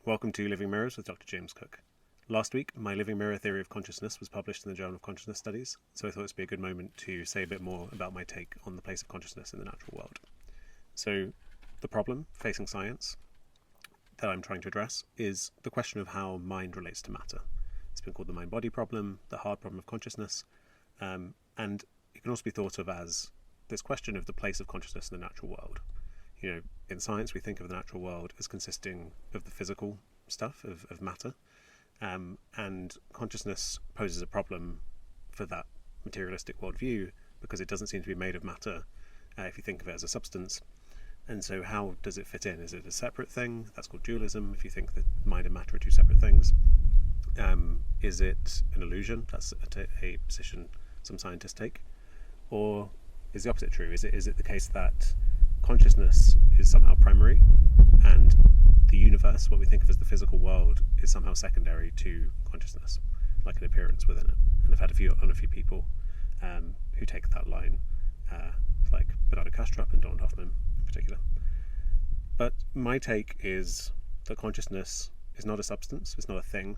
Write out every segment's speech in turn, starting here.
Welcome to Living Mirrors with Dr. James Cooke. Last week, my living mirror theory of consciousness was published in the Journal of Consciousness Studies, so I thought this would be a good moment to say a bit more about my take on the place of consciousness in the natural world. So, the problem facing science that I'm trying to address is the question of how mind relates to matter. It's been called the mind-body problem, the hard problem of consciousness, and it can also be thought of as this question of the place of consciousness in the natural world. You know, in science, we think of the natural world as consisting of the physical stuff, of matter, and consciousness poses a problem for that materialistic worldview because it doesn't seem to be made of matter if you think of it as a substance. And so how does it fit in? Is it a separate thing? That's called dualism, if you think that mind and matter are two separate things. Is it an illusion? That's a position some scientists take. Or is the opposite true? Is it the case that consciousness is somehow primary and the universe, what we think of as the physical world, is somehow secondary to consciousness, like an appearance within it? And I've had a few people who take that line, like Bernardo Kastrup and Donald Hoffman in particular. But my take is that consciousness is not a substance, it's not a thing.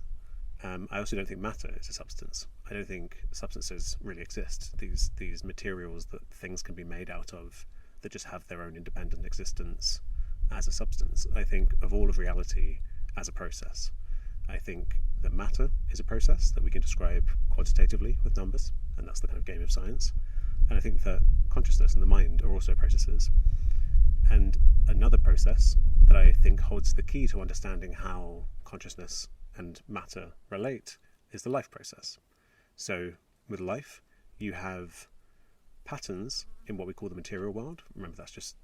I also don't think matter is a substance. I don't think substances really exist. These materials that things can be made out of that just have their own independent existence as a substance. I think of all of reality as a process. I think that matter is a process that we can describe quantitatively with numbers, and that's the kind of game of science. And I think that consciousness and the mind are also processes. And another process that I think holds the key to understanding how consciousness and matter relate is the life process. So with life, you have patterns in what we call the material world. Remember, that's just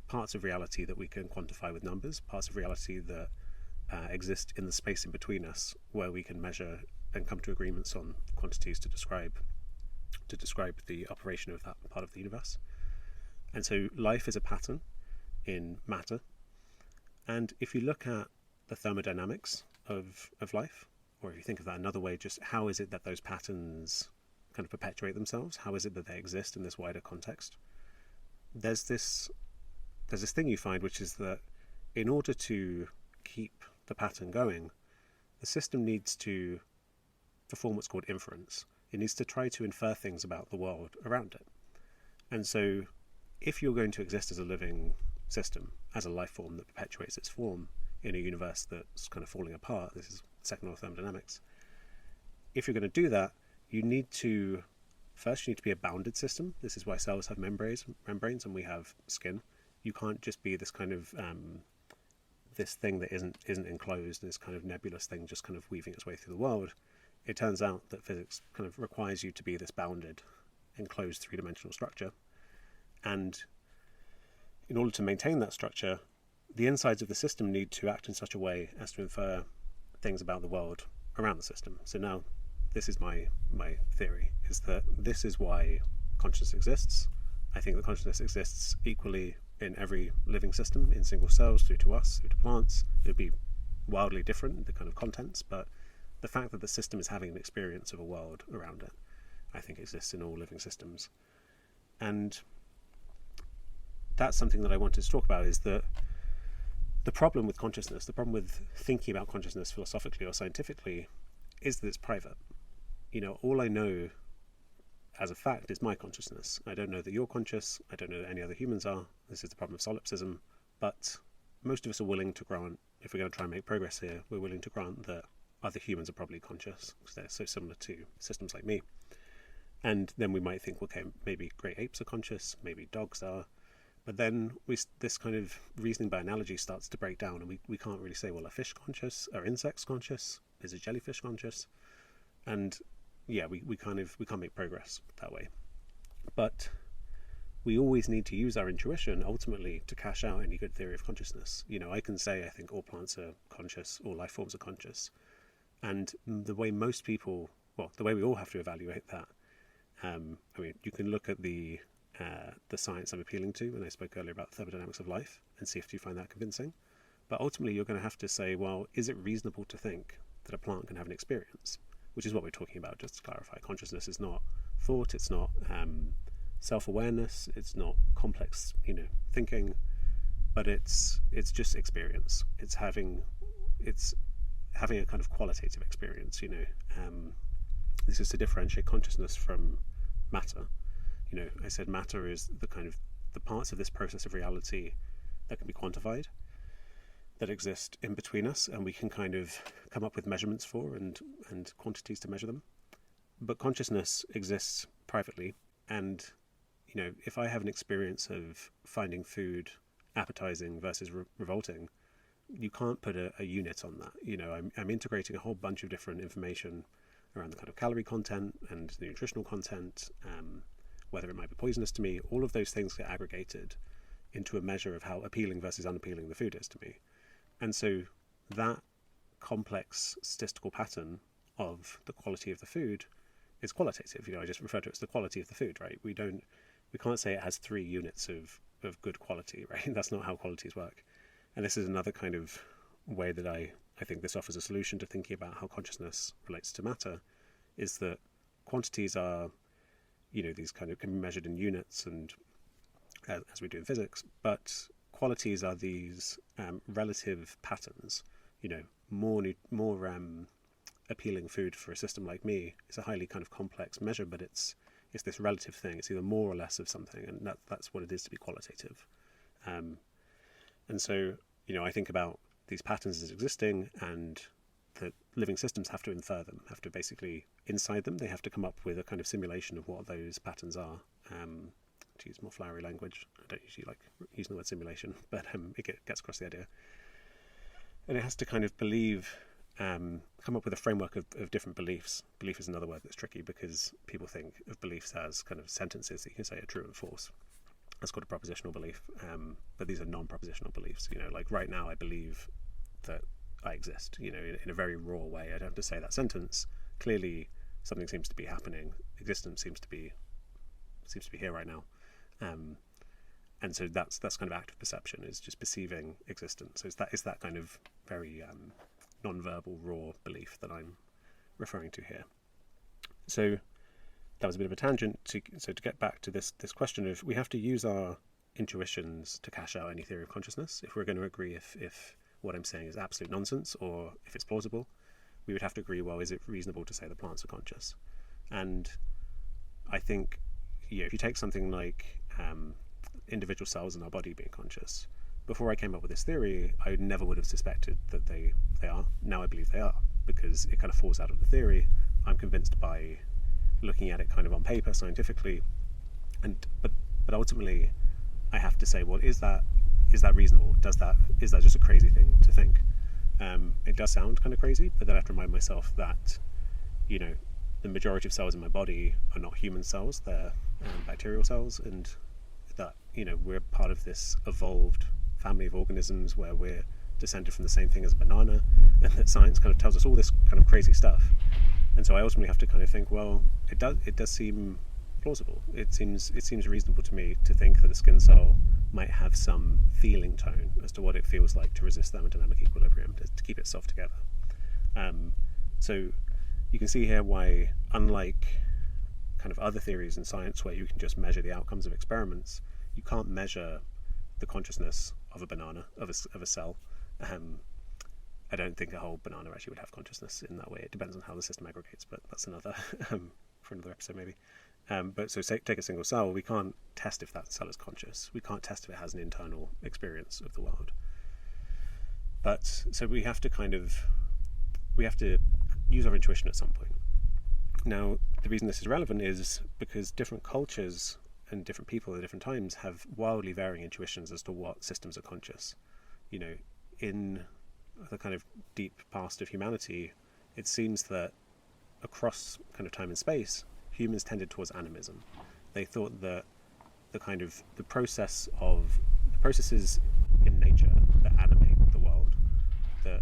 parts of reality that we can quantify with numbers, parts of reality that exist in the space in between us, where we can measure and come to agreements on quantities to describe the operation of that part of the universe. And so life is a pattern in matter. And if you look at the thermodynamics of life, or if you think of that another way, just how is it that those patterns kind of perpetuate themselves? How is it that they exist in this wider context? There's this thing you find, which is that in order to keep the pattern going, the system needs to perform what's called inference. It needs to try to infer things about the world around it. And so if you're going to exist as a living system, as a life form that perpetuates its form in a universe that's kind of falling apart, this is second law of thermodynamics, if you're going to do that, you need to be a bounded system. This is why cells have membranes and we have skin. You can't just be this kind of this thing that isn't enclosed, this kind of nebulous thing just kind of weaving its way through the world. It turns out that physics kind of requires you to be this bounded, enclosed three-dimensional structure. And in order to maintain that structure, the insides of the system need to act in such a way as to infer things about the world around the system. So now, this is my theory, is that this is why consciousness exists. I think that consciousness exists equally in every living system, in single cells, through to us, through to plants. It would be wildly different, the kind of contents, but the fact that the system is having an experience of a world around it, I think exists in all living systems. And that's something that I wanted to talk about, is that the problem with consciousness, the problem with thinking about consciousness philosophically or scientifically, is that it's private. You know, all I know as a fact is my consciousness. I don't know that you're conscious. I don't know that any other humans are. This is the problem of solipsism. But most of us are willing to grant, if we're going to try and make progress here, we're willing to grant that other humans are probably conscious because they're so similar to systems like me. And then we might think, okay, maybe great apes are conscious, maybe dogs are. But then this kind of reasoning by analogy starts to break down, and we can't really say, well, are fish conscious? Are insects conscious? Is a jellyfish conscious? And yeah, we can't make progress that way. But we always need to use our intuition ultimately to cash out any good theory of consciousness. You know, I can say I think all plants are conscious, all life forms are conscious, and the way most people, the way we all have to evaluate that. I mean, you can look at the science I'm appealing to when I spoke earlier about the thermodynamics of life and see if you find that convincing. But ultimately, you're going to have to say, well, is it reasonable to think that a plant can have an experience? Which is what we're talking about, just to clarify. Consciousness is not thought, it's not self-awareness, it's not complex, thinking, but it's just experience. It's having it's having a kind of qualitative experience. This is to differentiate consciousness from matter. I said matter is the kind of the parts of this process of reality that can be quantified, that exist in between us, and we can kind of come up with measurements for and quantities to measure them. But consciousness exists privately, and if I have an experience of finding food appetizing versus revolting, you can't put a unit on that. I'm integrating a whole bunch of different information around the kind of calorie content and the nutritional content, whether it might be poisonous to me. All of those things get aggregated into a measure of how appealing versus unappealing the food is to me. And so that complex statistical pattern of the quality of the food is qualitative. I just refer to it as the quality of the food, right? We can't say it has 3 units of good quality, right? That's not how qualities work. And this is another kind of way that I think this offers a solution to thinking about how consciousness relates to matter, is that quantities are, these kind of can be measured in units, and as we do in physics, but qualities are these relative patterns. More appealing food for a system like me is a highly kind of complex measure, but it's this relative thing. It's either more or less of something, and that's what it is to be qualitative. And so, I think about these patterns as existing, and that living systems have to infer them, have to basically inside them. They have to come up with a kind of simulation of what those patterns are. To use more flowery language, I don't usually like using the word simulation, but it gets across the idea. And it has to kind of come up with a framework of different beliefs. Belief is another word that's tricky, because people think of beliefs as kind of sentences that you can say are true and false. That's called a propositional belief, but these are non-propositional beliefs. Like right now I believe that I exist, in a very raw way. I don't have to say that sentence. Clearly something seems to be happening. Existence seems to be here right now. And so that's kind of active perception, is just perceiving existence. So it's that kind of very non-verbal, raw belief that I'm referring to here. So that was a bit of a tangent. To get back to this question of, we have to use our intuitions to cash out any theory of consciousness. If we're going to agree if what I'm saying is absolute nonsense or if it's plausible, we would have to agree, well, is it reasonable to say that plants are conscious? And I think, if you take something like individual cells in our body being conscious, before I came up with this theory, I never would have suspected that they are. Now I believe they are, because it kind of falls out of the theory. I'm convinced by looking at it kind of on paper, scientifically, but ultimately I have to say, well, is that reasonable? Is that just a crazy thing to think? It does sound kind of crazy, but then I have to remind myself that the majority of cells in my body are not human cells, they're bacterial cells, and that we're part of this evolved family of organisms where we're descended from the same thing as a banana, and that science kind of tells us all this kind of crazy stuff. And so I ultimately have to kind of think, well, it does seem plausible. It seems reasonable to me to think that a skin cell might have some feeling tone as to what it feels like to resist thermodynamic equilibrium, to keep itself together. So you can see here why, unlike kind of other theories in science where you can just measure the outcomes of experiments, you can't measure the consciousness of a banana, of a cell. I don't think a whole banana actually would have consciousness in that way. It depends on how the system aggregates, but that's another for another episode maybe. But so take a single cell, we can't test if that cell is conscious. We can't test if it has an internal experience of the world. But so we have to use our intuition at some point. Now, the reason this is relevant is because different cultures and different people at different times have wildly varying intuitions as to what systems are conscious. In the kind of deep past of humanity, it seems that across kind of time and space, humans tended towards animism. They thought that the processes in nature that animate the world, that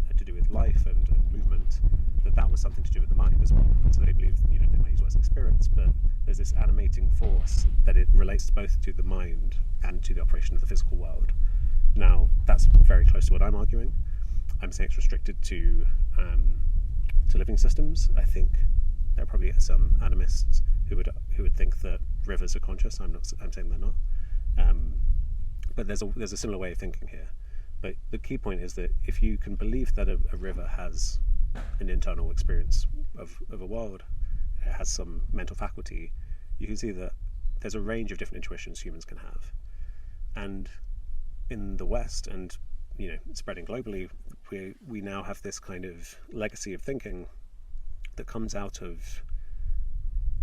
had to do with life and movement, that was something to do with the mind as well. And so they believed, they might use words like spirits, but there's this animating force that it relates both to the mind and to the operation of the physical world. Now, that's very close to what I'm arguing. I'm saying it's restricted to living systems. I think there are probably some animists who would think that rivers are conscious. I'm saying they're not. But there's a similar way of thinking here. But the key point is that if you can believe that a river has an internal experience of a world, it has some mental faculty, you can see that there's a range of different intuitions humans can have. And in the West, and spreading globally, we now have this kind of legacy of thinking that comes out of,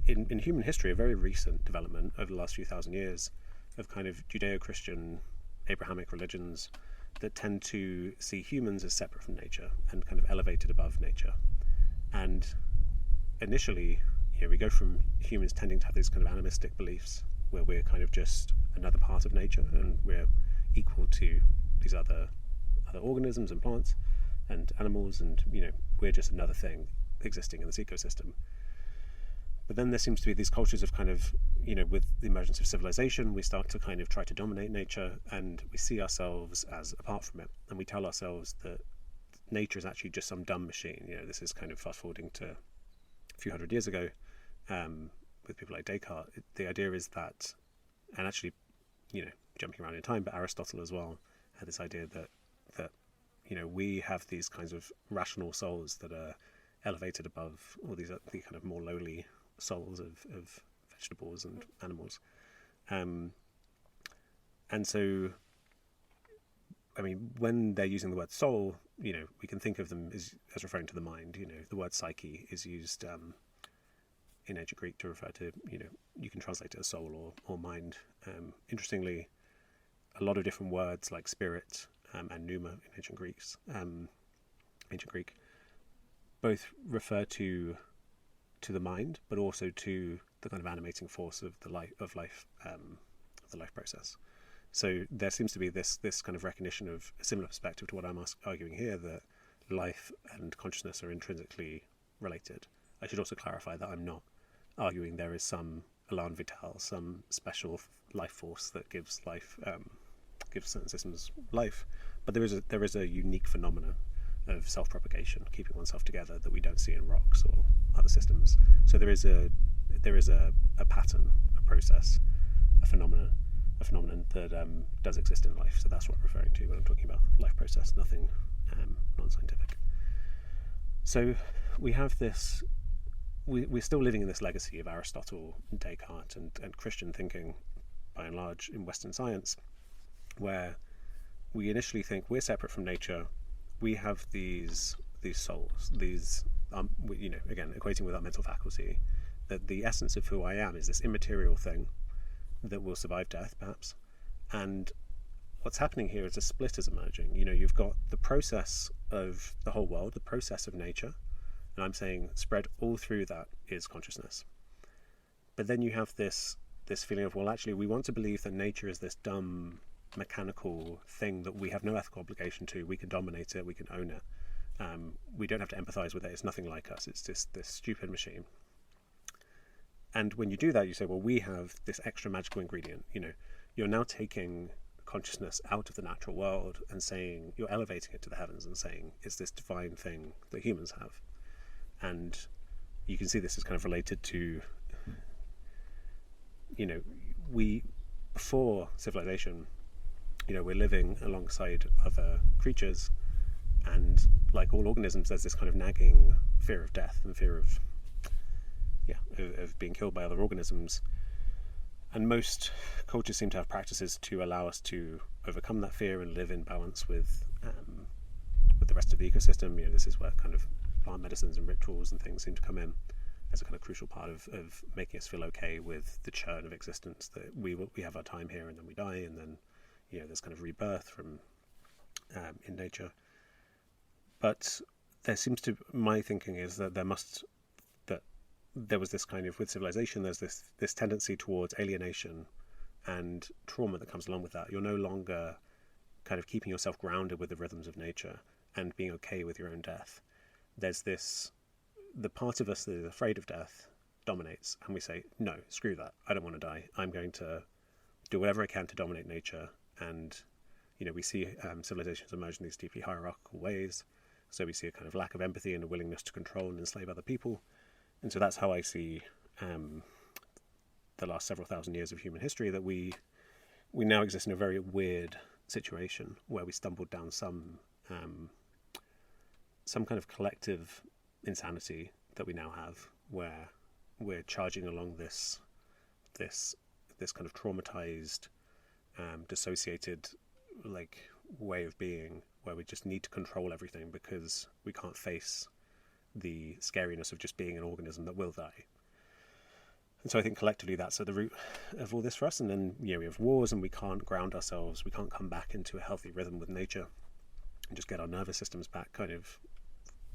in human history, a very recent development over the last few thousand years of kind of Judeo-Christian Abrahamic religions that tend to see humans as separate from nature and kind of elevated above nature. And initially, we go from humans tending to have these kind of animistic beliefs where we're kind of just another part of nature and we're equal to these other organisms and plants and animals, and we're just another thing existing in this ecosystem. But then there seems to be these cultures of kind of, with the emergence of civilization, we start to kind of try to dominate nature, and we see ourselves as apart from it, and we tell ourselves that nature is actually just some dumb machine. This is kind of fast forwarding to a few hundred years ago, with people like Descartes. The idea is that, and actually, jumping around in time, but Aristotle as well had this idea that we have these kinds of rational souls that are elevated above all the kind of more lowly souls of vegetables and animals. And so, when they're using the word soul, we can think of them as referring to the mind. The word psyche is used in ancient Greek to refer to, you can translate it as soul or mind. Interestingly, a lot of different words like spirit and pneuma in ancient Greek, both refer to the mind, but also to the kind of animating force of the life process. So there seems to be this kind of recognition of a similar perspective to what I'm arguing here, that life and consciousness are intrinsically related. I should also clarify that I'm not arguing there is some elan vital, some special life force that gives life, gives certain systems life, but there is a unique phenomenon of self-propagation, keeping oneself together, that we don't see in rocks or other systems. So there is a pattern, a process, a phenomenon that does exist in life. So that's what I'm referring to when I'm talking about life process, nothing non-scientific. So we have this, we're still living in this legacy of Aristotle, Descartes, and Christian thinking, by and large, in Western science, where we initially think we're separate from nature. We have these souls, these again, equating with our mental faculty, that the essence of who I am is this immaterial thing that will survive death, perhaps. And what's happening here is a split is emerging. You've got the process of the whole world, the process of nature, and I'm saying spread all through that is consciousness. But then you have this feeling of, well, actually, we want to believe that nature is this dumb, mechanical thing that we have no ethical obligation to. We can dominate it, we can own it. We don't have to empathize with it. It's nothing like us. It's just this stupid machine. And when you do that, you say, well, we have this extra magical ingredient. You're now taking consciousness out of the natural world and saying, you're elevating it to the heavens and saying, it's this divine thing that humans have. And you can see this is kind of related to, before civilization, we're living alongside other creatures, and like all organisms, there's this kind of nagging fear of death and fear of being killed by other organisms. And most cultures seem to have practices to allow us to overcome that fear and live in balance with the rest of the ecosystem. This is where kind of plant medicines and rituals and things seem to come in as a kind of crucial part of making us feel okay with the churn of existence, that we have our time here and then we die, and then there's kind of rebirth from in nature. But there seems to, my thinking is that there was this kind of, with civilization, there's this tendency towards alienation and trauma that comes along with that. You're no longer kind of keeping yourself grounded with the rhythms of nature and being okay with your own death. There's the part of us that is afraid of death dominates, and we say, no, screw that, I don't want to die. I'm going to do whatever I can to dominate nature. And we see civilizations emerge in these deeply hierarchical ways. So we see a kind of lack of empathy and a willingness to control and enslave other people. And so that's how I see the last several thousand years of human history, that we now exist in a very weird situation where we stumbled down some kind of collective insanity that we now have, where we're charging along this kind of traumatized, dissociated way of being, where we just need to control everything because we can't face the scariness of just being an organism that will die. And so I think collectively that's at the root of all this for us. And then we have wars, and we can't ground ourselves, we can't come back into a healthy rhythm with nature and just get our nervous systems back kind of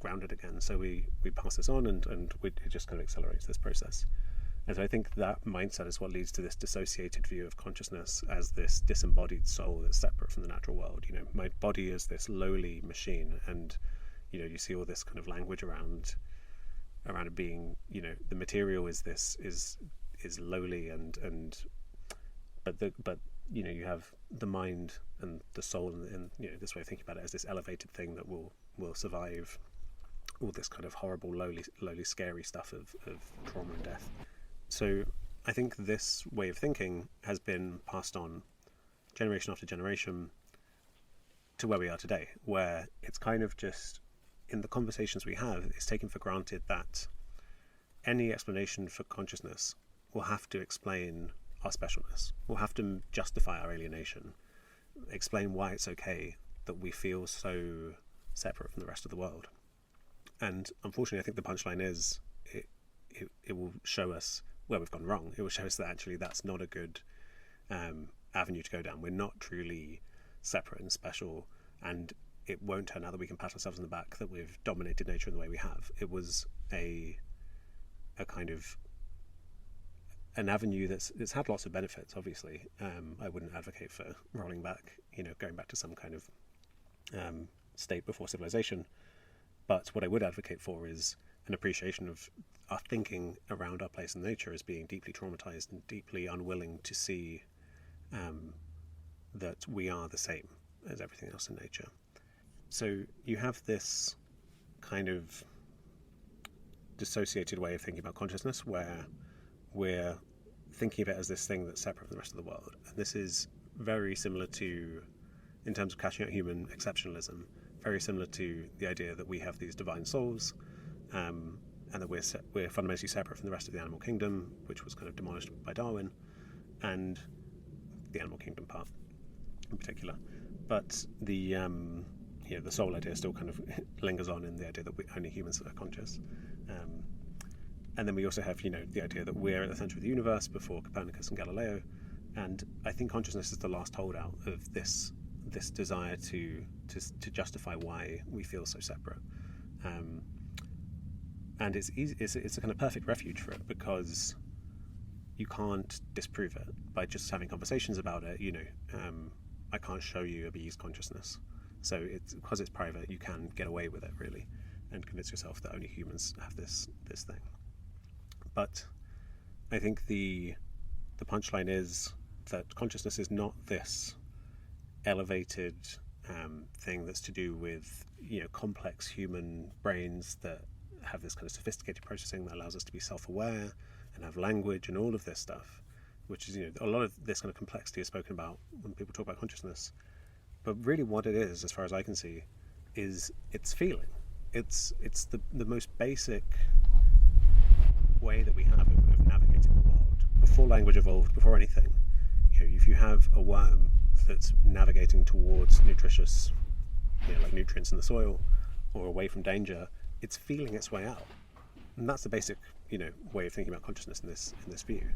grounded again. So we pass this on, and it just kind of accelerates this process. And so I think that mindset is what leads to this dissociated view of consciousness as this disembodied soul that's separate from the natural world. My body is this lowly machine, and you see all this kind of language around it being, the material is lowly, but you have the mind and the soul, and this way of thinking about it as this elevated thing that will survive all this kind of horrible, lowly, scary stuff of trauma and death. So I think this way of thinking has been passed on generation after generation to where we are today, where it's kind of just, in the conversations we have, it's taken for granted that any explanation for consciousness will have to explain our specialness, will have to justify our alienation, explain why it's okay that we feel so separate from the rest of the world. And unfortunately, I think the punchline is it will show us where we've gone wrong. It will show us that actually that's not a good avenue to go down. We're not truly separate and special, and it won't turn out that we can pat ourselves on the back that we've dominated nature in the way we have. It was a kind of an avenue that's had lots of benefits, obviously. I wouldn't advocate for rolling back, going back to some kind of state before civilization. But what I would advocate for is an appreciation of our thinking around our place in nature as being deeply traumatized and deeply unwilling to see that we are the same as everything else in nature. So you have this kind of dissociated way of thinking about consciousness where we're thinking of it as this thing that's separate from the rest of the world. And this is very similar to, in terms of catching out human exceptionalism, very similar to the idea that we have these divine souls, and that we're fundamentally separate from the rest of the animal kingdom, which was kind of demolished by Darwin, and the animal kingdom part in particular. But the soul idea still kind of lingers on in the idea that only humans are conscious. And then we also have, the idea that we're at the center of the universe before Copernicus and Galileo. And I think consciousness is the last holdout of this desire to justify why we feel so separate. And it's easy. It's a kind of perfect refuge for it, because you can't disprove it by just having conversations about it. I can't show you a bee's consciousness. So because it's private, you can get away with it, really, and convince yourself that only humans have this thing. But I think the punchline is that consciousness is not this elevated thing that's to do with complex human brains that have this kind of sophisticated processing that allows us to be self-aware and have language and all of this stuff, which is a lot of this kind of complexity is spoken about when people talk about consciousness. But really what it is, as far as I can see, is it's feeling. It's the most basic way that we have of navigating the world. Before language evolved, before anything, if you have a worm that's navigating towards nutritious, like nutrients in the soil, or away from danger, it's feeling its way out. And that's the basic, way of thinking about consciousness in this view.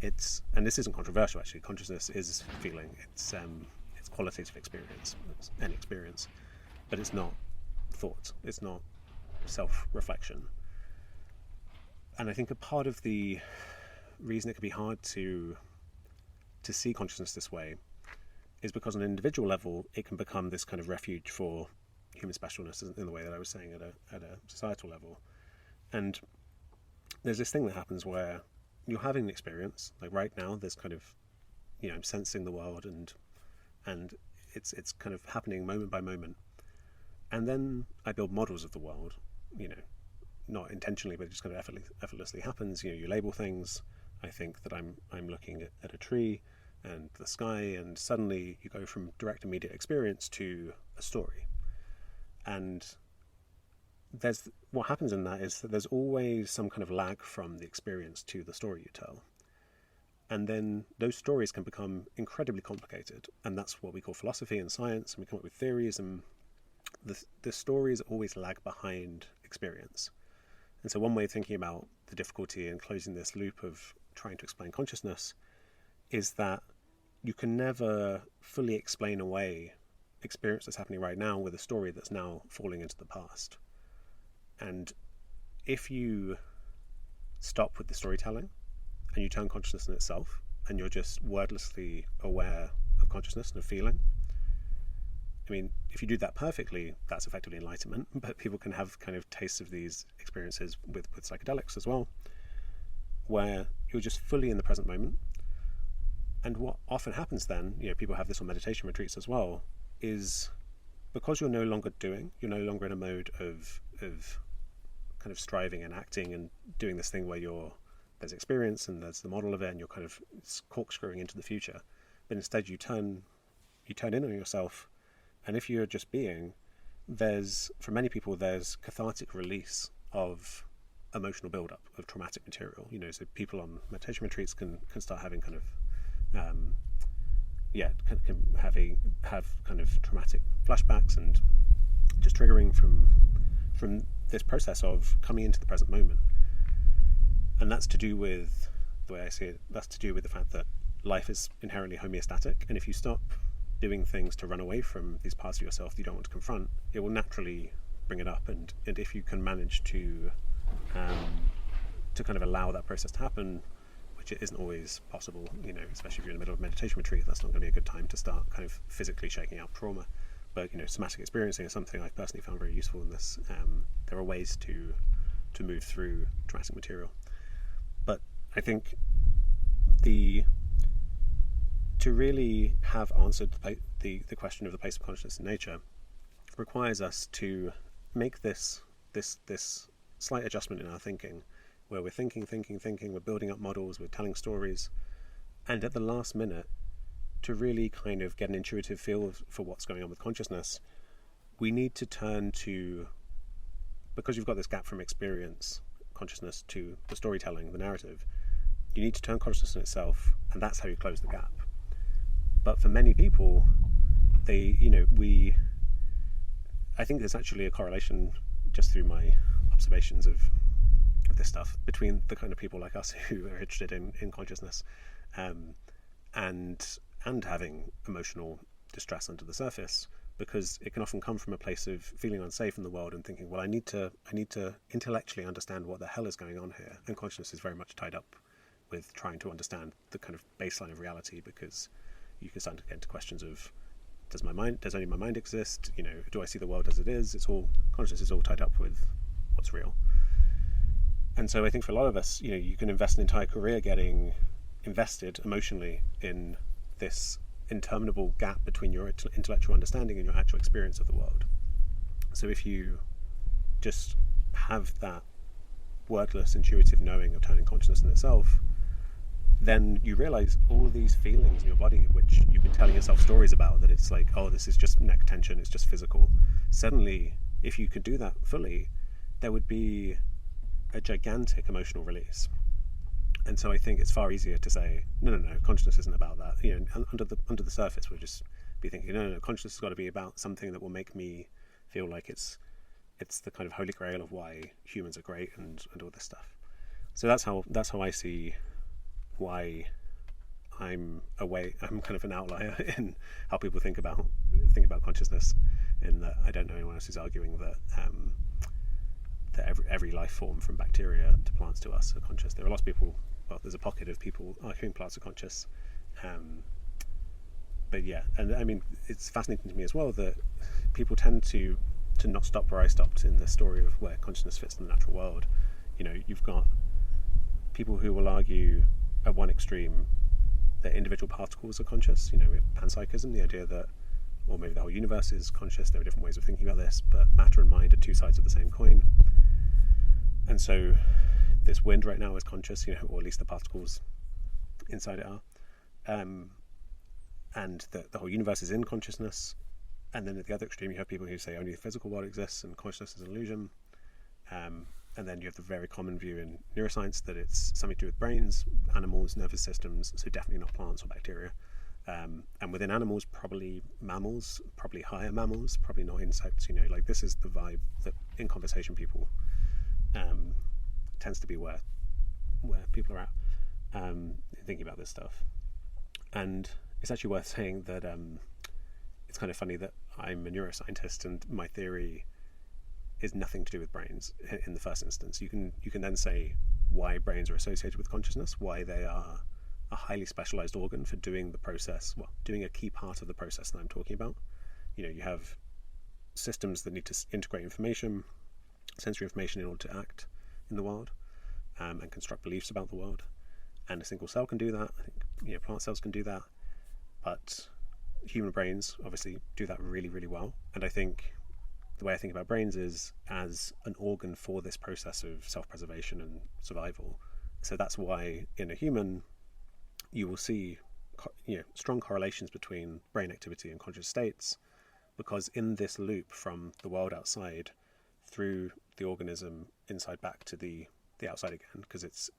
And this isn't controversial, actually. Consciousness is feeling. It's qualitative experience. It's an experience, but it's not thought. It's not self-reflection. And I think a part of the reason it can be hard to see consciousness this way is because on an individual level, it can become this kind of refuge for human specialness in the way that I was saying at a societal level. And there's this thing that happens where you're having an experience, like right now, there's kind of, I'm sensing the world and it's kind of happening moment by moment. And then I build models of the world, not intentionally, but it just kind of effortlessly happens. You label things. I think that I'm looking at a tree, and the sky, and suddenly you go from direct immediate experience to a story. And what happens in that is that there's always some kind of lag from the experience to the story you tell. And then those stories can become incredibly complicated, and that's what we call philosophy and science, and we come up with theories, and the stories always lag behind experience. And so one way of thinking about the difficulty in closing this loop of trying to explain consciousness is that you can never fully explain away experience that's happening right now with a story that's now falling into the past. And if you stop with the storytelling and you turn consciousness in itself, and you're just wordlessly aware of consciousness and of feeling, I mean, if you do that perfectly, that's effectively enlightenment, but people can have kind of tastes of these experiences with psychedelics as well, where you're just fully in the present moment. And what often happens then, people have this on meditation retreats as well, is because you're no longer doing, you're no longer in a mode of kind of striving and acting and doing this thing where there's experience and there's the model of it, and you're kind of corkscrewing into the future. But instead you turn in on yourself, and if you're just being, for many people, there's cathartic release of emotional buildup of traumatic material. So people on meditation retreats can start having kind of can have kind of traumatic flashbacks, and just triggering from this process of coming into the present moment. And that's to do with, the way I see it, that's to do with the fact that life is inherently homeostatic, and if you stop doing things to run away from these parts of yourself that you don't want to confront, it will naturally bring it up. And if you can manage to kind of allow that process to happen, which it isn't always possible, especially if you're in the middle of a meditation retreat, that's not going to be a good time to start kind of physically shaking out trauma. But somatic experiencing is something I've personally found very useful in this. There are ways to move through traumatic material. But I think to really have answered the question of the place of consciousness in nature requires us to make this slight adjustment in our thinking, where we're thinking, we're building up models, we're telling stories, and at the last minute, to really kind of get an intuitive feel for what's going on with consciousness, we need to turn to, because you've got this gap from experience consciousness to the storytelling, the narrative, you need to turn consciousness in itself, and that's how you close the gap. But for many people, I think there's actually a correlation, just through my observations of this stuff, between the kind of people like us who are interested in consciousness and having emotional distress under the surface, because it can often come from a place of feeling unsafe in the world and thinking, well, I need to intellectually understand what the hell is going on here. And consciousness is very much tied up with trying to understand the kind of baseline of reality, because you can start to get into questions of, does only my mind exist? Do I see the world as it is? Consciousness is all tied up with what's real. And so I think for a lot of us, you can invest an entire career getting invested emotionally in this interminable gap between your intellectual understanding and your actual experience of the world. So if you just have that wordless, intuitive knowing of turning consciousness in itself, then you realize all of these feelings in your body, which you've been telling yourself stories about, that it's like, oh, this is just neck tension, it's just physical. Suddenly, if you could do that fully, there would be a gigantic emotional release. And so I think it's far easier to say, no, consciousness isn't about that. Under the surface, we'll just be thinking, no, consciousness has got to be about something that will make me feel like it's the kind of holy grail of why humans are great and all this stuff. So that's how I see why I'm kind of an outlier in how people think about consciousness, in that I don't know anyone else who's arguing that every life form, from bacteria to plants to us, are conscious. There are lots of people, there's a pocket of people arguing plants are conscious, but yeah, and I mean, it's fascinating to me as well that people tend to not stop where I stopped in the story of where consciousness fits in the natural world. You've got people who will argue at one extreme that individual particles are conscious, with panpsychism, the idea that, or maybe the whole universe is conscious. There are different ways of thinking about this, but matter and mind are two sides of the same coin. And so this wind right now is conscious, or at least the particles inside it are. and that the whole universe is in consciousness. And then at the other extreme, you have people who say only the physical world exists and consciousness is an illusion. And then you have the very common view in neuroscience that it's something to do with brains, animals, nervous systems, so definitely not plants or bacteria. And within animals, probably mammals, probably higher mammals, probably not insects. Like this is the vibe that in conversation people tends to be where people are at thinking about this stuff. And it's actually worth saying that it's kind of funny that I'm a neuroscientist and my theory is nothing to do with brains in the first instance. You can then say why brains are associated with consciousness, why they are a highly specialized organ for doing the process, doing a key part of the process that I'm talking about. You have systems that need to integrate information, sensory information in order to act in the world and construct beliefs about the world. And a single cell can do that. I think plant cells can do that, but human brains obviously do that really, really well. And I think the way I think about brains is as an organ for this process of self-preservation and survival. So that's why in a human, you will see strong correlations between brain activity and conscious states, because in this loop from the world outside through the organism inside back to the outside again, because it's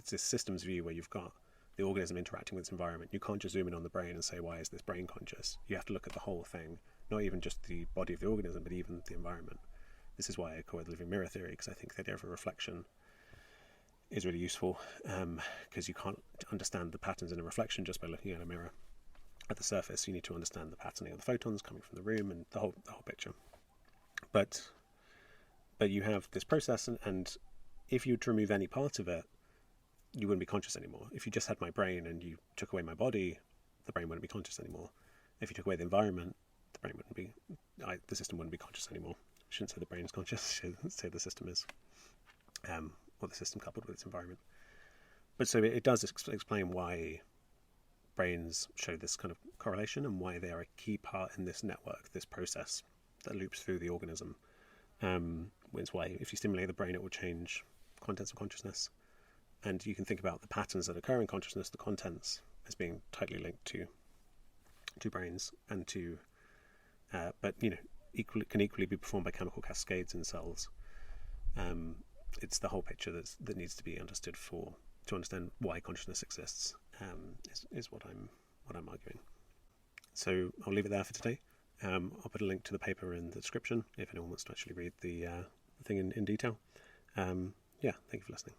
this systems view where you've got the organism interacting with its environment. You can't just zoom in on the brain and say, why is this brain conscious? You have to look at the whole thing, not even just the body of the organism, but even the environment. This is why I call it the living mirror theory, because I think the idea of a reflection is really useful, because you can't understand the patterns in a reflection just by looking at a mirror at the surface. You need to understand the patterning of the photons coming from the room and the whole picture. But you have this process, and if you were to remove any part of it, you wouldn't be conscious anymore. If you just had my brain and you took away my body, the brain wouldn't be conscious anymore. If you took away the environment, the system wouldn't be conscious anymore. I shouldn't say the brain is conscious, I should say the system is, or the system coupled with its environment. But so it does explain why brains show this kind of correlation and why they are a key part in this network, this process that loops through the organism. It's why if you stimulate the brain, it will change contents of consciousness. And you can think about the patterns that occur in consciousness, the contents, as being tightly linked to brains and to, but can equally be performed by chemical cascades in cells. It's the whole picture that needs to be understood to understand why consciousness exists. Is what I'm arguing. So I'll leave it there for today. I'll put a link to the paper in the description if anyone wants to actually read the thing in detail. Thank you for listening.